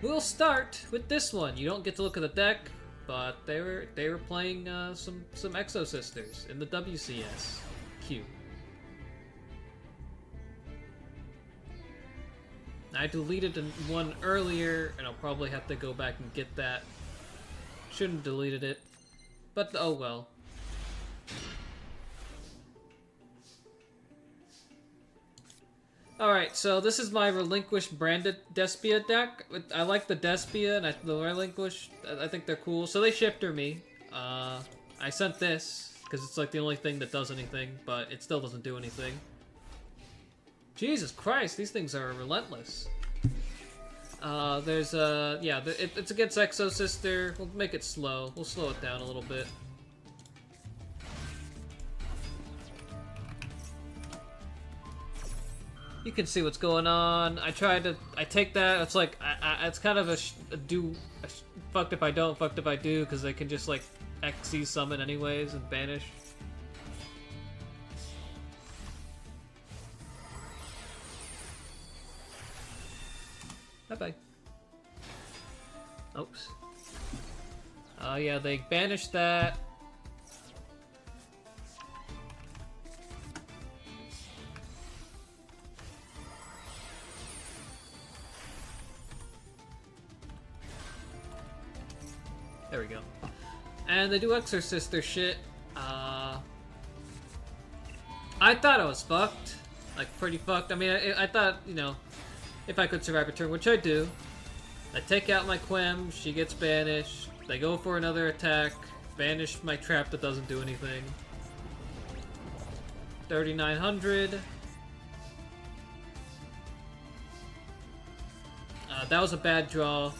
We'll start with this one. You don't get to look at the deck, but they were playing some Exosisters in the WCS queue. I deleted one earlier, and I'll probably have to go back and get that. Shouldn't have deleted it, but oh well. Alright, so this is my Relinquished branded Despia deck. I like the Despia and the Relinquished. I think they're cool. So they shifter me. I sent this, because it's like the only thing that does anything, but it still doesn't do anything. Jesus Christ, these things are relentless. There's yeah, it's against Exosister. We'll make it slow. We'll slow it down a little bit. You can see what's going on. I take that. It's like, it's kind of a fucked if I don't, fucked if I do, because they can just like XC summon anyways and banish. Bye-bye. Oops. Yeah, they banished that. There we go. And they do Exosister shit. I thought I was fucked. Like, pretty fucked. I mean, I thought, you know, if I could survive a turn, which I do. I take out my Quem, she gets banished. They go for another attack. Banish my trap that doesn't do anything. 3,900. That was a bad draw.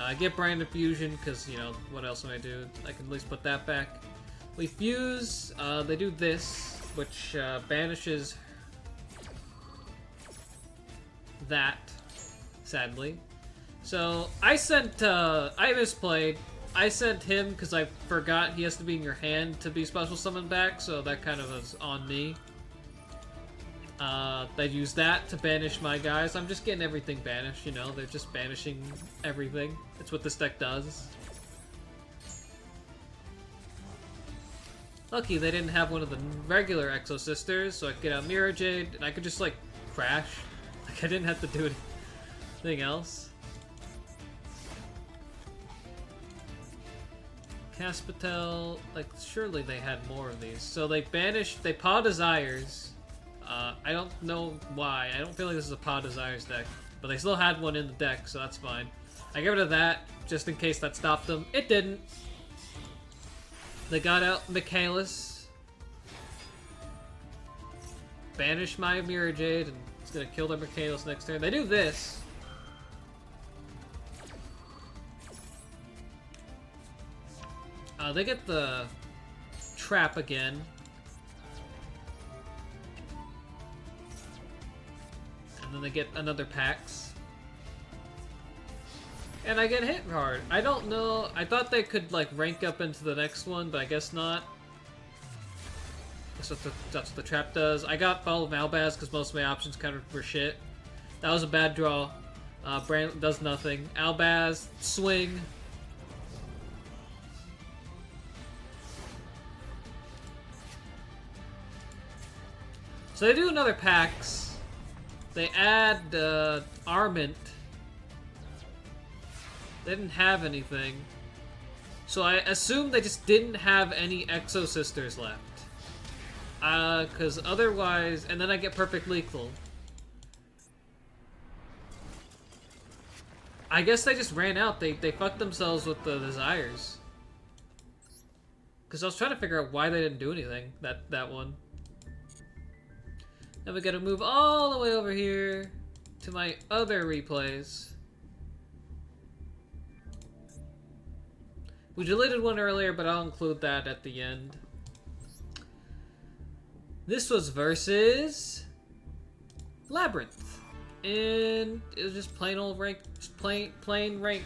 I get Brand Fusion, because, you know, what else can I do? I can at least put that back. We fuse, they do this, which banishes that, sadly. So, I sent, I misplayed. I sent him because I forgot he has to be in your hand to be special summoned back, so that kind of was on me. They use that to banish my guys. I'm just getting everything banished, you know? They're just banishing everything. That's what this deck does. Lucky they didn't have one of the regular Exosisters, so I could get out Mirror Jade, and I could just, like, crash. Like, I didn't have to do anything else. Caspatel, like, surely they had more of these. So they banished, they Paw Desires. I don't know why. I don't feel like this is a Paw Desires deck. But they still had one in the deck, so that's fine. I get rid of that, just in case that stopped them. It didn't. They got out Michaelis. Banish my Mirror Jade, and it's gonna kill their Michaelis next turn. They do this. They get the trap again. And then they get another Pax. And I get hit hard. I don't know. I thought they could, like, rank up into the next one, but I guess not. That's what the trap does. I got Fall of Albaz because most of my options kind of were shit. That was a bad draw. Brand does nothing. Albaz, swing. So they do another Pax. They add Armament. They didn't have anything. So I assume they just didn't have any Exosisters left. Because otherwise... And then I get Perfect Lethal. I guess they just ran out. They fucked themselves with the Desires. Because I was trying to figure out why they didn't do anything, that one. Now we gotta move all the way over here to my other replays. We deleted one earlier, but I'll include that at the end. This was versus Labrynth. And it was just plain old rank, just plain rank.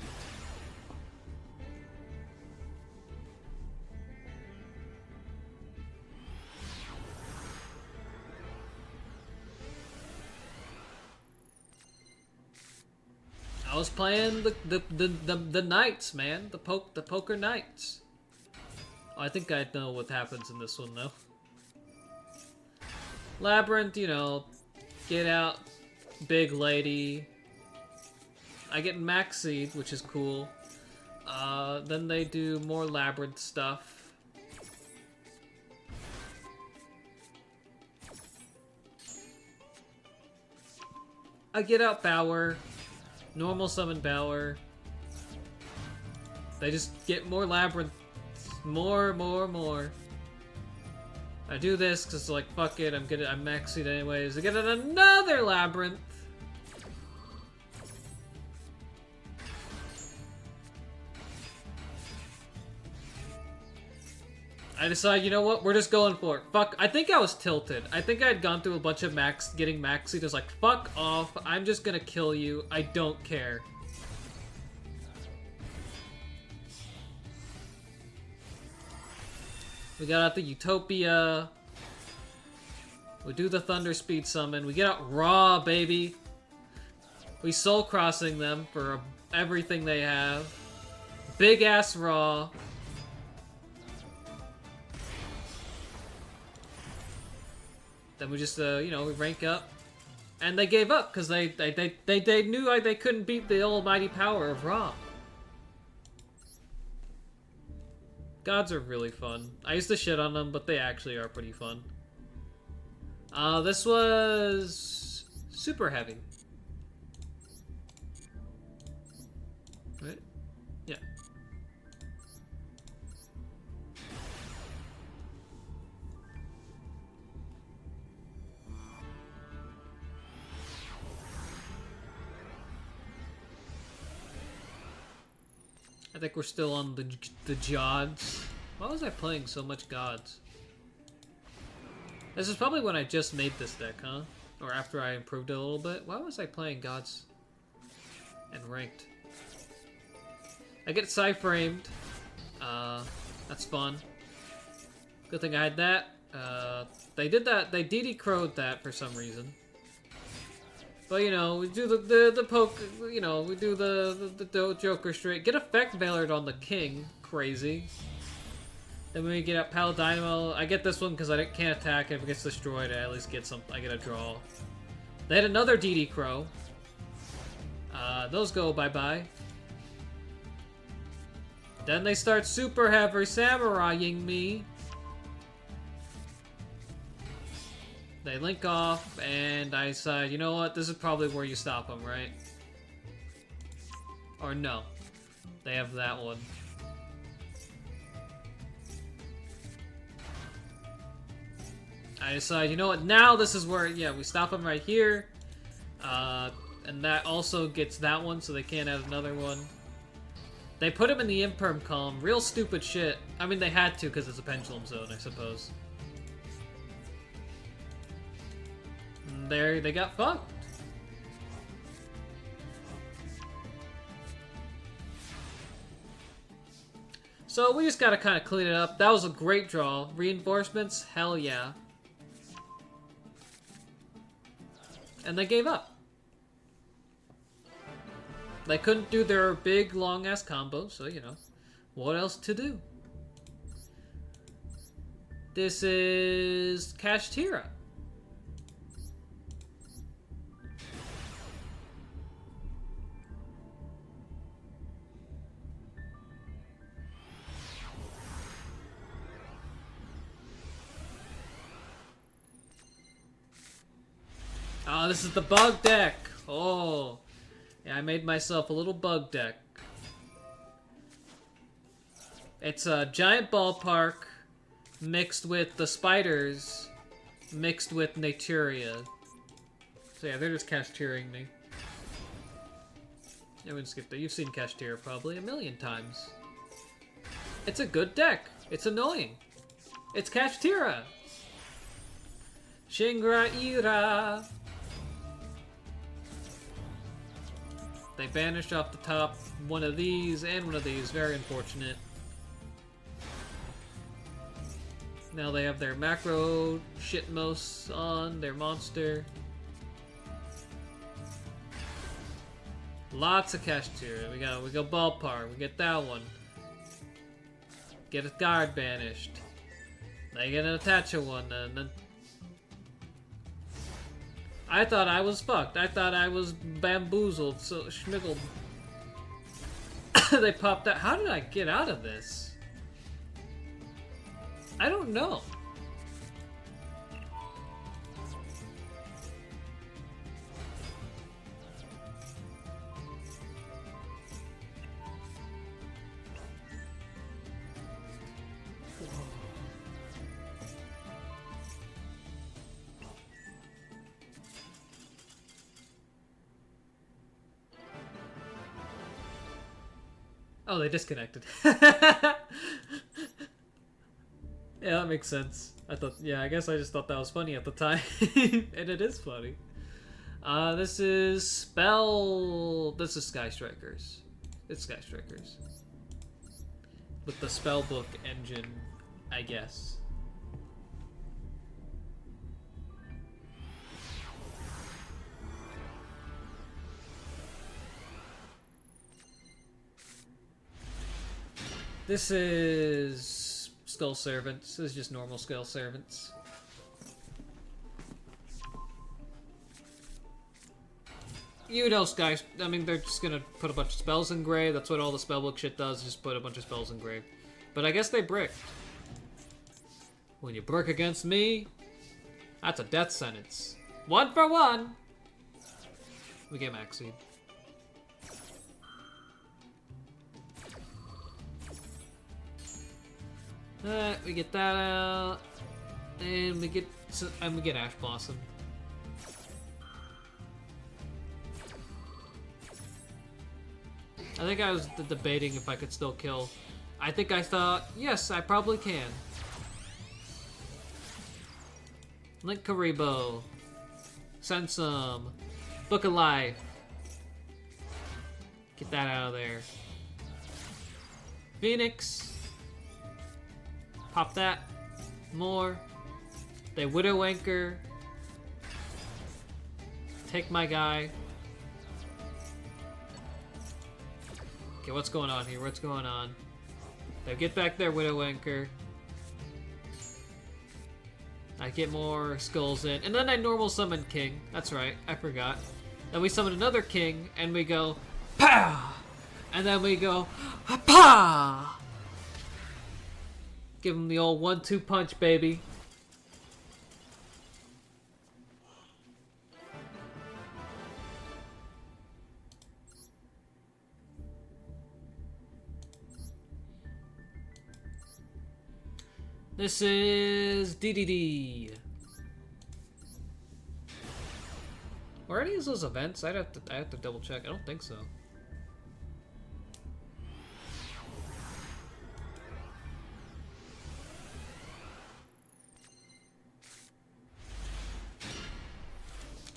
I was playing the knights, man. The poker knights. Oh, I think I know what happens in this one though. Labrynth, you know, get out, big lady. I get Maxied, which is cool. Then they do more Labrynth stuff. I get out Bower. Normal summon Bower. They just get more Labrynth. More. I do this because like, fuck it, I'm Maxied anyways. I get another Labrynth. I decide, you know what, we're just going for it. Fuck, I think I was tilted. I think I had gone through a bunch of getting Maxied. I was like, fuck off, I'm just gonna kill you. I don't care. We got out the Utopia. We do the Thunder Speed Summon. We get out Raw, baby. We Soul Crossing them for everything they have. Big ass Raw. Then we just, you know, we rank up. And they gave up because they knew they couldn't beat the almighty power of Ra. Gods are really fun. I used to shit on them, but they actually are pretty fun. This was Superheavy. Right? Yeah. I think we're still on the Jods. Why was I playing so much Gods? This is probably when I just made this deck, huh? Or after I improved it a little bit. Why was I playing Gods and ranked? I get Psy-framed. That's fun. Good thing I had that. They did that. They DD crowed that for some reason. But you know, we do the poke. You know, we do the Joker straight. Get Effect Veilered on the King. Crazy. Then we get up Paladino. I get this one because I can't attack. If it gets destroyed, I at least get some. I get a draw. They had another DD Crow. Those go bye-bye. Then they start super heavy samuraiing me. They link off, and I decide, you know what, this is probably where you stop them, right? Or no. They have that one. I decide, you know what, now this is where, yeah, we stop them right here. And that also gets that one, so they can't add another one. They put him in the Imperm column. Real stupid shit. I mean, they had to, because it's a Pendulum Zone, I suppose. There, they got fucked. So we just gotta kind of clean it up. That was a great draw. Reinforcements, hell yeah. And they gave up. They couldn't do their big long ass combo, so you know, what else to do? This is Kashtira. Oh, this is the bug deck. Oh, yeah, I made myself a little bug deck. It's a giant ballpark mixed with the spiders mixed with Naturia. So yeah, they're just Kashtiraing me. Everyone skip that. You've seen Kashtira probably a million times. It's a good deck. It's annoying. It's Kashtira. Shingra Ira. They banished off the top one of these and one of these. Very unfortunate. Now they have their macro shitmos on their monster. Lots of Kashtira. We go Ballpark. We get that one. Get a guard banished. Now you get an Attacher one, and then... I thought I was fucked. I thought I was bamboozled, so schmiggled. They popped out. How did I get out of this? I don't know. Oh, they disconnected. Yeah, that makes sense. I guess I just thought that was funny at the time. And it is funny. This is Sky Strikers. It's Sky Strikers. With the Spellbook engine, I guess. This is Skull Servants. This is just normal Skull Servants. You know, I mean, they're just gonna put a bunch of spells in grave. That's what all the Spellbook shit does, just put a bunch of spells in grave. But I guess they bricked. When you brick against me, that's a death sentence. 1 for 1! We get Max Seed. We get that out, and we get Ash Blossom. I think I was debating if I could still kill. I think I thought, yes, I probably can. Link Karibo. Send some. Book of Life. Get that out of there. Phoenix. Pop that. More. They Widow Anchor. Take my guy. Okay, what's going on here? What's going on? They get back their Widow Anchor. I get more skulls in. And then I normal summon King. That's right, I forgot. Then we summon another King, and we go, POW! And then we go, POW! Give him the old 1-2 punch, baby. This is DDD. Were any of those events? I have to double check. I don't think so.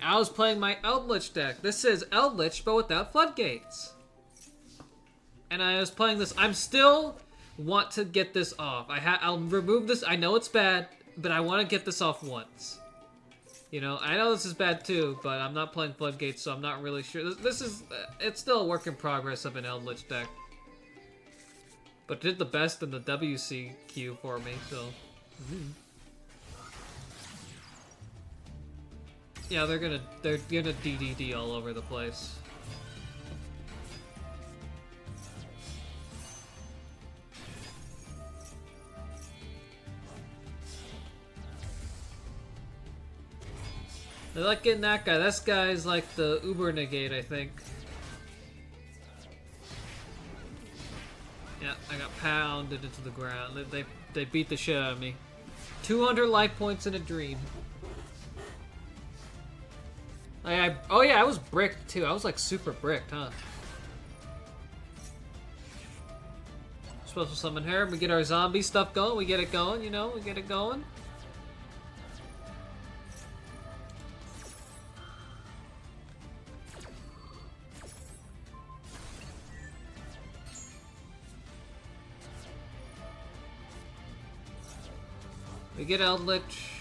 I was playing my Eldlich deck. This is Eldlich, but without floodgates. And I was playing this. I'm still want to get this off. I'll remove this. I know it's bad, but I want to get this off once. You know, I know this is bad too, but I'm not playing floodgates, so I'm not really sure. This is, it's still a work in progress of an Eldlich deck. But did the best in the WCQ for me, so. Yeah, they're gonna DDD all over the place. I like getting that guy. This guy's like the Uber negate, I think. Yeah, I got pounded into the ground. They beat the shit out of me. 200 life points in a dream. Oh yeah, I was bricked too. I was like super bricked, huh? Supposed to summon her. We get our zombie stuff going. We get it going, you know? We get it going. We get Eldlich.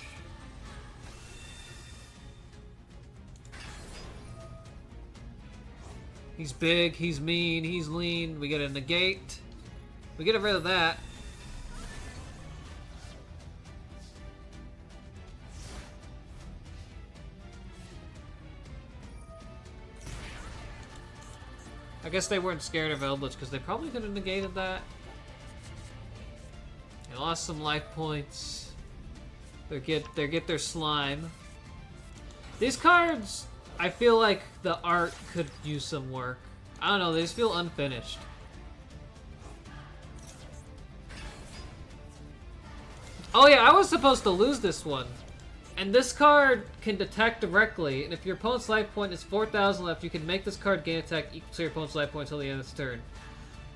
He's big, he's mean, he's lean. We get a negate. We get rid of that. I guess they weren't scared of Eldlich because they probably could have negated that. They lost some life points. They get their slime. These cards, I feel like the art could use some work. I don't know, they just feel unfinished. Oh yeah, I was supposed to lose this one. And this card can detect directly, and if your opponent's life point is 4,000 left, you can make this card gain attack equal to your opponent's life point until the end of its turn.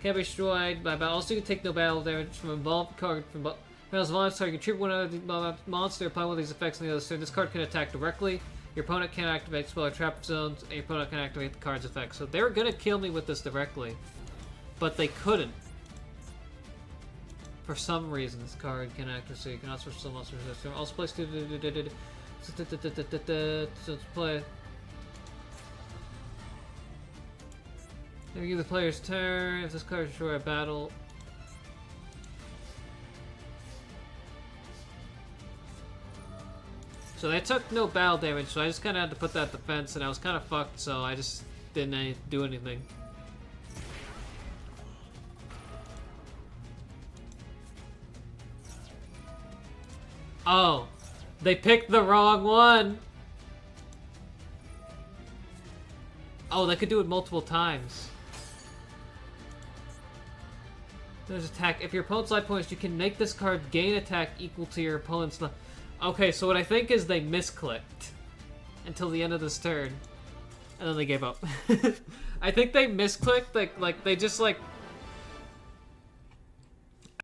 Can't be destroyed by battle. Also, you can take no battle damage from a involved card from battle's violence target. You can tribute one other monster, apply one of these effects on the other turn. This card can attack directly. Your opponent can't activate spell or trap zones, and your opponent can activate the card's effects. So they were gonna kill me with this directly, but they couldn't. For some reason, this card can activate, so you can also switch some monsters. Also play so let's play. Then we give the player's turn. If this card is destroyed a battle. So they took no battle damage, so I just kind of had to put that defense, and I was kind of fucked, so I just didn't do anything. Oh, they picked the wrong one. Oh, they could do it multiple times. There's attack. If your opponent's life points, you can make this card gain attack equal to your opponent's life. Okay, so what I think is they misclicked until the end of this turn, and then they gave up. I think they misclicked. Like they just like.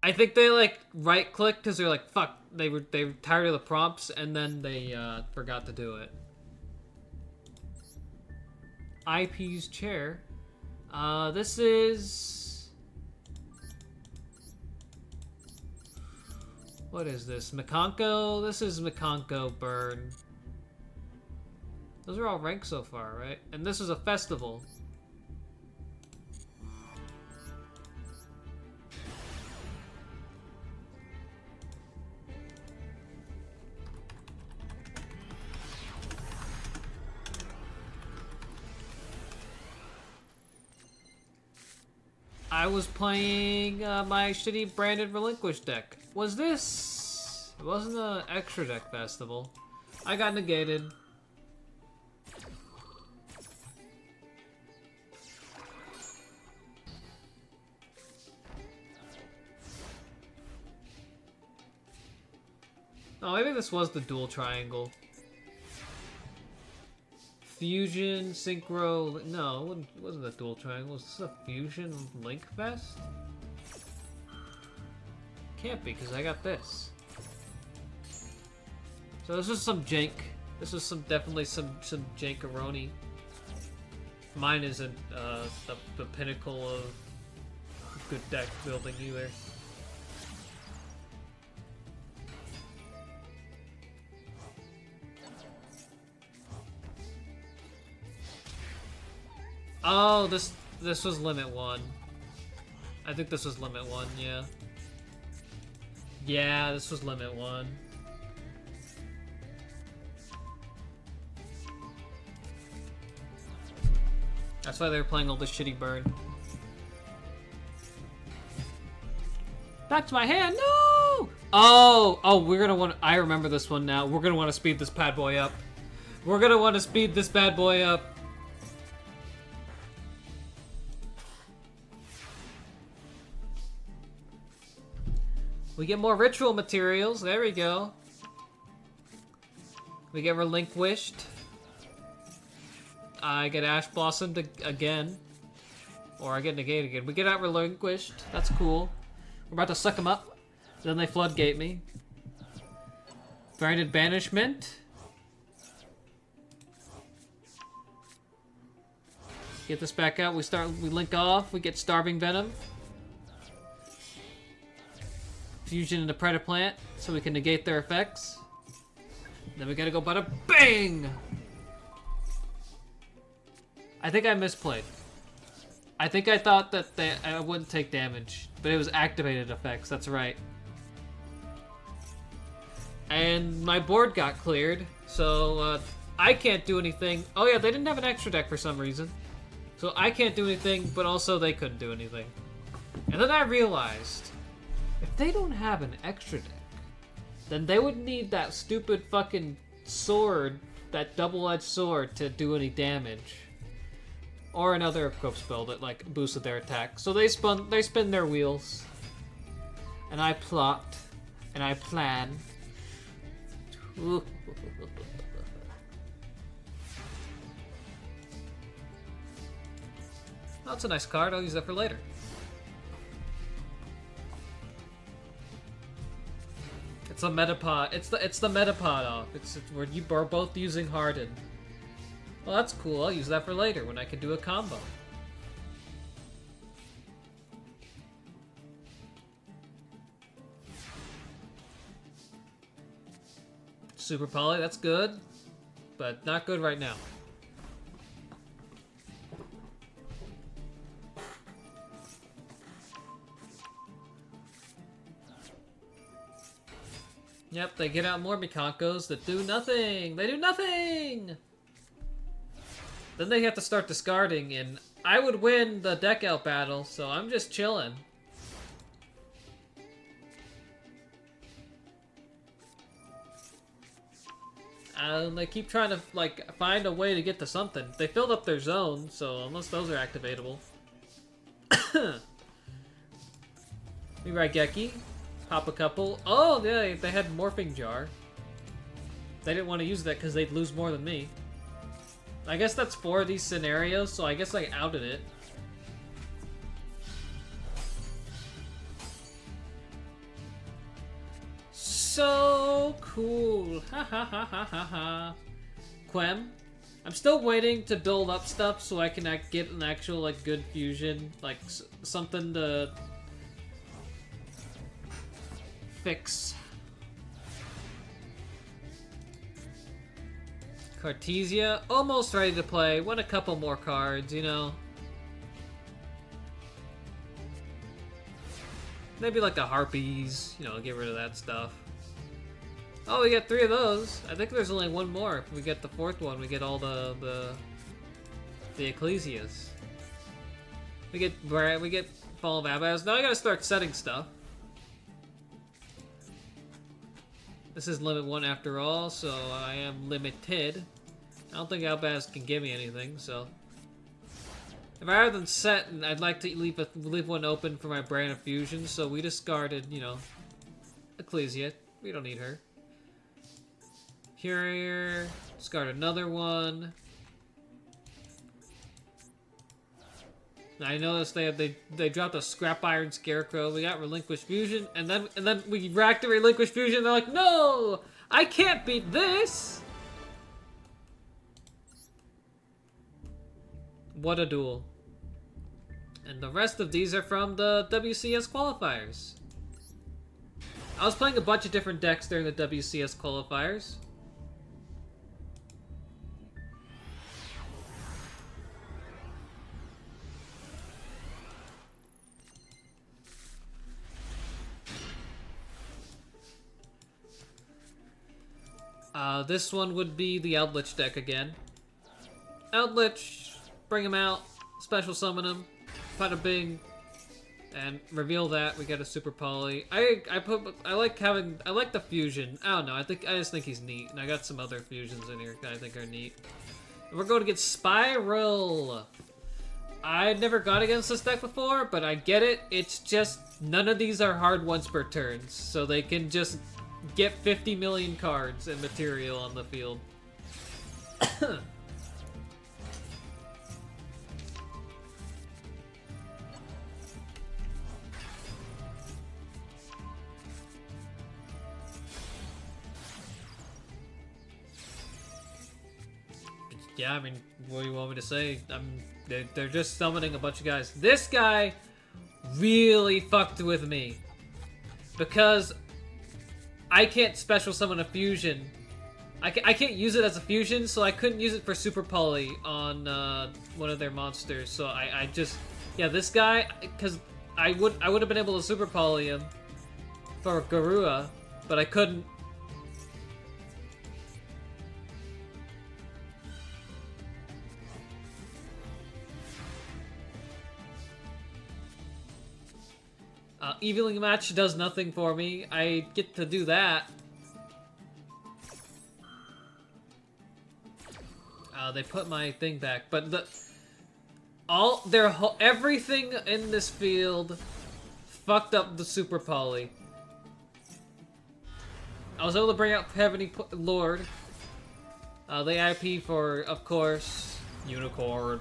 I think they like right clicked because they're like fuck. They were tired of the prompts, and then they forgot to do it. IP's chair. This is... What is this? Mikanko? This is Mikanko Burn. Those are all ranked so far, right? And this is a festival. I was playing my shitty branded Relinquished deck. Was this? It wasn't an extra deck festival. I got negated. Oh, maybe this was the dual triangle. Fusion, Synchro... No, it wasn't a dual triangle. Was this a Fusion Link Fest? Can't be, because I got this. So this was some jank. This was definitely some jankaroni. Mine isn't the pinnacle of good deck building either. Oh, this was limit 1. I think this was limit 1, yeah. Yeah, this was limit 1. That's why they were playing all this shitty burn. Back to my hand, no! Oh, we're gonna want. I remember this one now. We're gonna want to speed this bad boy up. We're gonna want to speed this bad boy up. We get more ritual materials. There we go. We get Relinquished. I get Ash Blossomed again. Or I get negated again. We get out Relinquished. That's cool. We're about to suck them up. Then they floodgate me. Branded Banishment. Get this back out. We link off. We get Starving Venom. Fusion into Predator Plant, so we can negate their effects. Then we gotta go bada bang! I think I misplayed. I think I thought that I wouldn't take damage, but it was activated effects, that's right. And my board got cleared, so I can't do anything. Oh yeah, they didn't have an extra deck for some reason. So I can't do anything, but also they couldn't do anything. And then I realized, if they don't have an extra deck, then they would need that stupid fucking sword, that double-edged sword, to do any damage. Or another equip spell that like boosted their attack. So they spin their wheels. And I plot. And I plan. That's a nice card, I'll use that for later. It's a metapod. It's the metapod off. It's where you are both using Harden. Well, that's cool. I'll use that for later when I can do a combo. Super Poly, that's good, but not good right now. Yep, they get out more Mikankos that do nothing! They do nothing! Then they have to start discarding, and I would win the deck out battle, so I'm just chilling. They keep trying to, like, find a way to get to something. They filled up their zone, so unless those are activatable. We Raigeki. Pop a couple. Oh, yeah, they had Morphing Jar. They didn't want to use that because they'd lose more than me. I guess that's 4 of these scenarios, so I guess I outed it. So cool. Ha ha ha ha ha ha. Quem. I'm still waiting to build up stuff so I can get an actual, like, good fusion. Like, something to fix. Cartesia, almost ready to play. Want a couple more cards, you know. Maybe like a Harpies, you know, get rid of that stuff. Oh, we got 3 of those. I think there's only 1 more. If we get the 4th one, we get all the Ecclesias. We get Fall of Abaz. Now I gotta start setting stuff. This is limit 1 after all, so I am limited. I don't think Albaz can give me anything, so. Rather than set, I'd like to leave one open for my Brand of Fusion, so we discarded, you know, Ecclesia. We don't need her. Here, discard another one. I noticed they dropped a Scrap Iron Scarecrow. We got Relinquished Fusion, and then we racked the Relinquished Fusion. They're like, no, I can't beat this. What a duel! And the rest of these are from the WCS qualifiers. I was playing a bunch of different decks during the WCS qualifiers. This one would be the Eldlich deck again. Eldlich, bring him out, special summon him, bada bing, and reveal that. We get a Super Poly. I like the fusion. I don't know. I just think he's neat, and I got some other fusions in here that I think are neat. And we're going to get SPYRAL. I never got against this deck before, but I get it. It's just none of these are hard once per turn, so they can just get 50 million cards and material on the field. Yeah, I mean, what do you want me to say? They're just summoning a bunch of guys. This guy really fucked with me because I can't special summon a fusion I can't use it as a fusion, so I couldn't use it for Super Poly on one of their monsters. So I just, yeah, this guy, because I would have been able to Super Poly him for Garua, but I couldn't. Evening Match does nothing for me. I get to do that. They put my thing back, but everything in this field fucked up the Super Poly. I was able to bring out Heavenly Lord. They IP for, of course, Unicorn.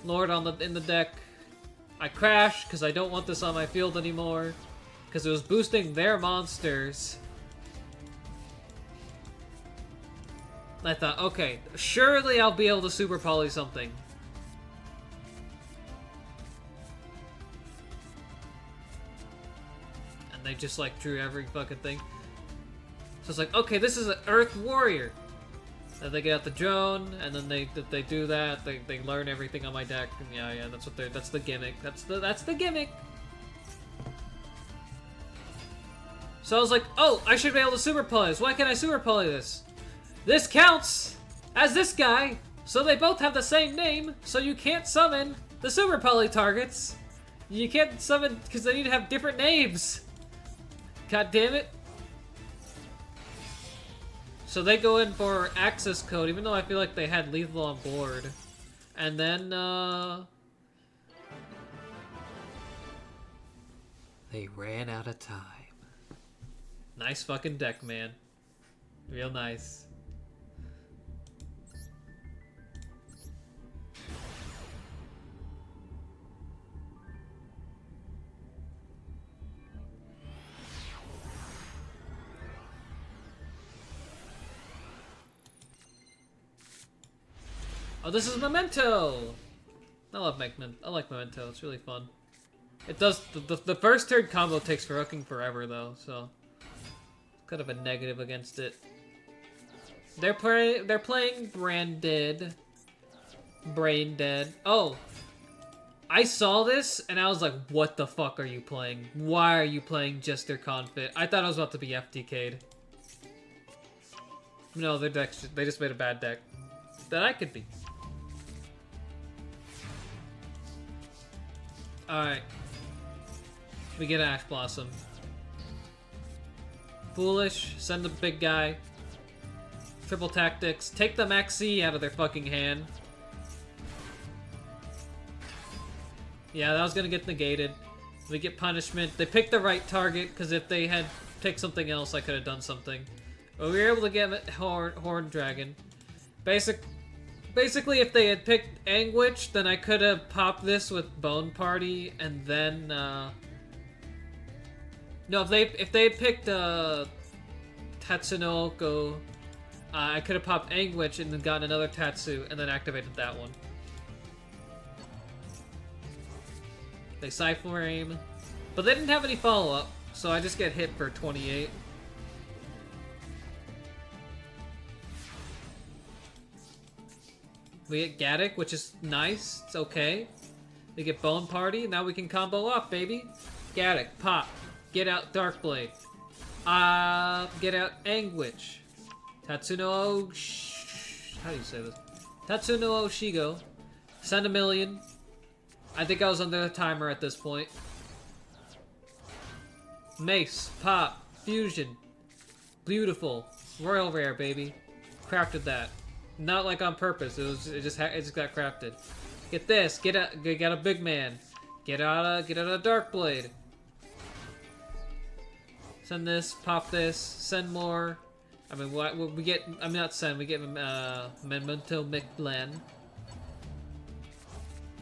Lord in the deck. I crashed because I don't want this on my field anymore, because it was boosting their monsters. I thought, okay, surely I'll be able to Super Poly something. And they just like drew every fucking thing. So it's like, okay, this is an Earth Warrior. And they get out the drone, and then they do that. They learn everything on my deck. And yeah, that's the gimmick. That's the gimmick. So I was like, oh, I should be able to Super Poly this. Why can't I Super Poly this? This counts as this guy, so they both have the same name, so you can't summon the Super Poly targets. You can't summon, because they need to have different names. God damn it. So they go in for access code, even though I feel like they had lethal on board. And then, they ran out of time. Nice fucking deck, man. Real nice. Oh, this is Memento! I like Memento, it's really fun. It does, the first turn combo takes fucking forever though, so kind of a negative against it. They're playing Brain Dead. Oh! I saw this, and I was like, what the fuck are you playing? Why are you playing Jester Confit? I thought I was about to be FTK'd. No, their decks, they just made a bad deck. That I could be. Alright. We get Ash Blossom. Foolish, send the big guy. Triple Tactics, take the Maxi out of their fucking hand. Yeah, that was gonna get negated. We get punishment. They picked the right target, because if they had picked something else, I could have done something. But we were able to get Horn Dragon. Basically, if they had picked Anguish, then I could have popped this with Bone Party, and then, no, if they had picked, Tatsunoko, I could have popped Anguish and then gotten another Tatsu, and then activated that one. They Cypher Aim, but they didn't have any follow-up, so I just get hit for 28. We get Gaddock, which is nice. It's okay. We get Bone Party. Now we can combo off, baby. Gaddock, pop. Get out Darkblade. Get out Anguish. Tatsuno... How do you say this? Tatsuno Oshigo. Send a million. I think I was under the timer at this point. Mace, pop, fusion. Beautiful. Royal Rare, baby. Crafted that. Not like on purpose. It just got crafted. Get this. Get a big man. Get out a Darkblade. Send this. Pop this. Send more. I mean, what we get? I mean, not send. We get Memento McGlen.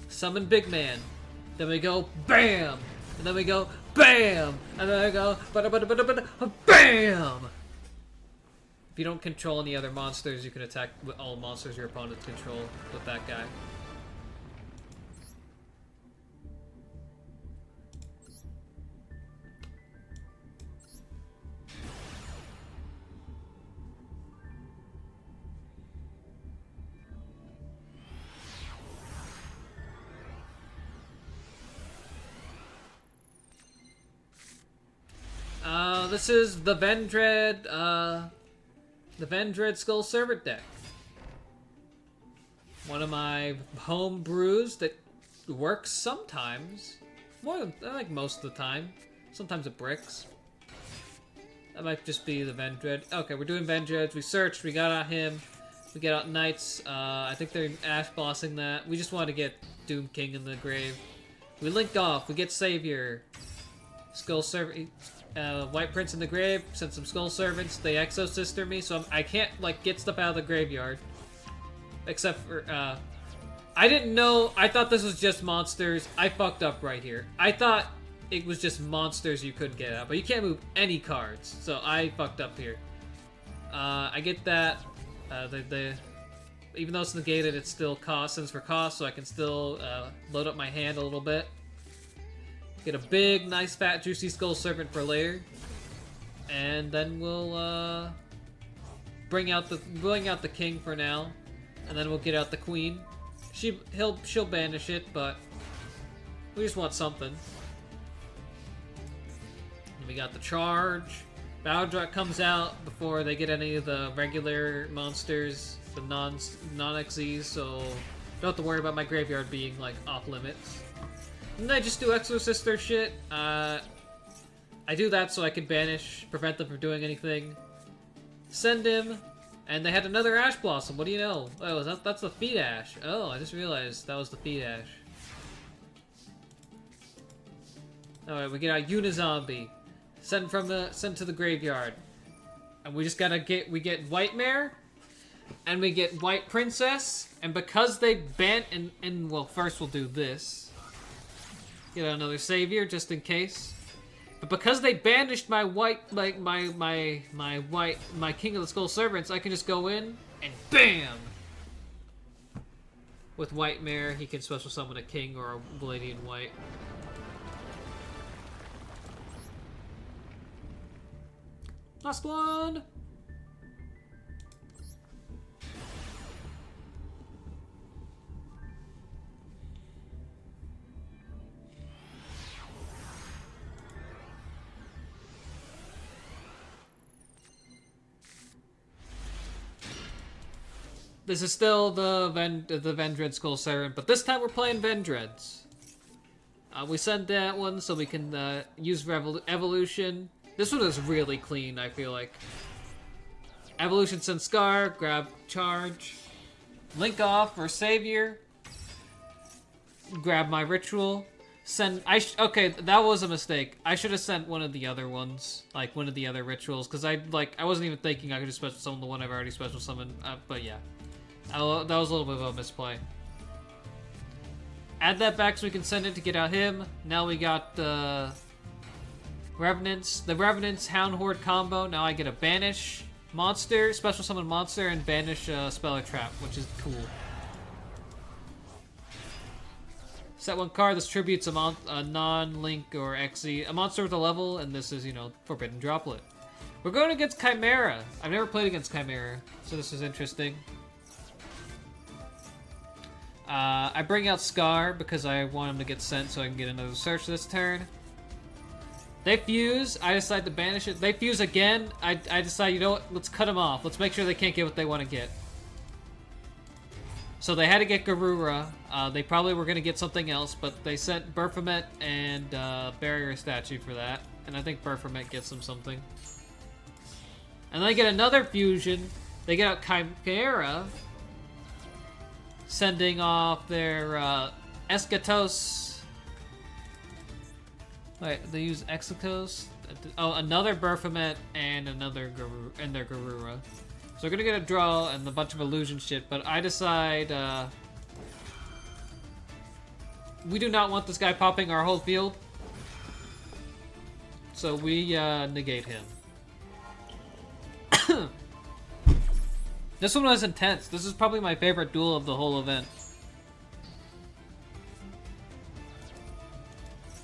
Summon big man. Then we go bam. And then we go bam. And then I go bam. If you don't control any other monsters, you can attack with all monsters your opponent control with that guy. This is the Vendread, Skull Servant deck. One of my home brews that works sometimes. More than, I think most of the time. Sometimes it bricks. That might just be the Vendread. Okay, we're doing Vendreads. We searched, we got out him. We get out Knights. I think they're Ash Bossing that. We just want to get Doom King in the grave. We link off. We get Savior. Skull Servant. White Prince in the grave. Send some Skull Servants. They Exosister me, so I can't like get stuff out of the graveyard. Except for I didn't know. I thought this was just monsters. I fucked up right here. I thought it was just monsters you couldn't get out, but you can't move any cards. So I fucked up here. I get that. Even though it's negated, it still sends for cost, so I can still load up my hand a little bit. Get a big, nice, fat, juicy Skull Servant for later, and then we'll bring out the king for now, and then we'll get out the queen. She'll banish it, but we just want something. And we got the charge. Bowdrot comes out before they get any of the regular monsters, the non-XZs, so don't have to worry about my graveyard being, like, off limits. And I just do Exosister shit. I do that so I can banish, prevent them from doing anything. Send him, and they had another Ash Blossom, what do you know? Oh, that's the Feed Ash. Oh, I just realized that was the Feed Ash. Alright, we get our Unizombie. Send to the graveyard, and we just gotta get White Mare, and we get White Princess, and because they and well, first we'll do this. Get another Savior just in case, but because they banished my white, like my King of the Skull Servants, I can just go in and bam. With White Mare, he can special summon a King or a Lady in White. Last one! This is still the Vendread Skull Servant, but this time we're playing Vendreads. We sent that one so we can use Evolution. This one is really clean, I feel like. Evolution send Scar, grab Charge, link off for Savior, grab my Ritual, send... okay, that was a mistake. I should have sent one of the other ones, like one of the other Rituals, because I wasn't even thinking I could just special summon the one I've already special summoned, but yeah. That was a little bit of a misplay. Add that back so we can send it to get out him. Now we got the Revenants. The Revenants Hound Horde combo. Now I get a banish monster, special summon monster, and banish Speller Trap, which is cool. Set one card. This tributes a non-link or XZ, a monster with a level, and this is, you know, Forbidden Droplet. We're going against Chimera. I've never played against Chimera, so this is interesting. I bring out Scar because I want him to get sent so I can get another search this turn. They fuse. I decide to banish it. They fuse again. I decide, you know what? Let's cut them off. Let's make sure they can't get what they want to get. So they had to get Garura. They probably were going to get something else, but they sent Baphomet and Barrier Statue for that. And I think Baphomet gets them something. And they get another fusion. They get out Chimera, sending off their Eschatos. Wait, they use Exos? Oh, another Baphomet and another their Garura. So we're gonna get a draw and a bunch of illusion shit, but I decide we do not want this guy popping our whole field. So we negate him. This one was intense. This is probably my favorite duel of the whole event.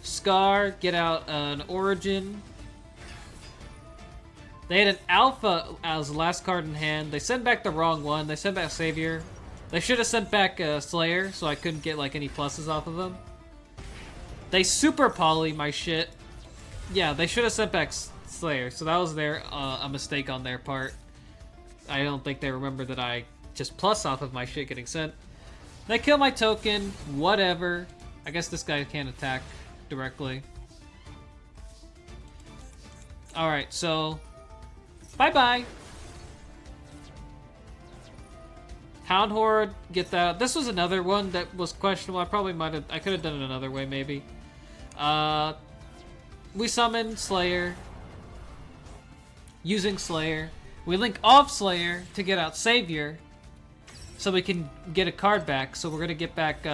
Scar, get out an Origin. They had an Alpha as the last card in hand. They sent back the wrong one. They sent back Savior. They should have sent back Slayer, so I couldn't get like any pluses off of them. They super poly my shit. Yeah, they should have sent back Slayer. So that was a mistake on their part. I don't think they remember that I just plus off of my shit getting sent. They kill my token, whatever. I guess this guy can't attack directly. Alright, so bye-bye. Hound Horde, get that. This was another one that was questionable. I could have done it another way, maybe. We summon Slayer. Using Slayer. We link off Slayer to get out Savior. So we can get a card back. So we're gonna get back,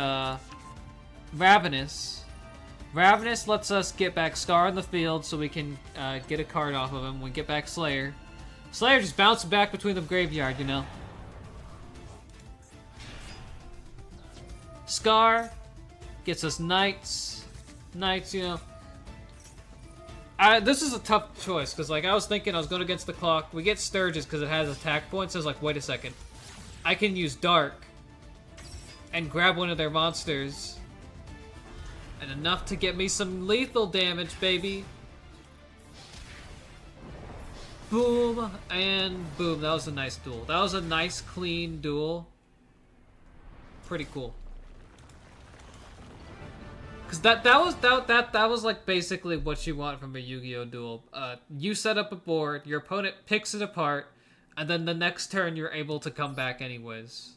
Ravenous. Ravenous lets us get back Scar in the field so we can, get a card off of him. We get back Slayer. Slayer just bouncing back between the graveyard, you know? Scar gets us Knights. Knights, you know. This is a tough choice, because, like, I was thinking I was going against the clock. We get Sturges because it has attack points. So I was like, wait a second. I can use Dark and grab one of their monsters. And enough to get me some lethal damage, baby. Boom, and boom. That was a nice duel. That was a nice, clean duel. Pretty cool. Cause that was like basically what you want from a Yu-Gi-Oh duel. You set up a board, your opponent picks it apart, and then the next turn you're able to come back anyways.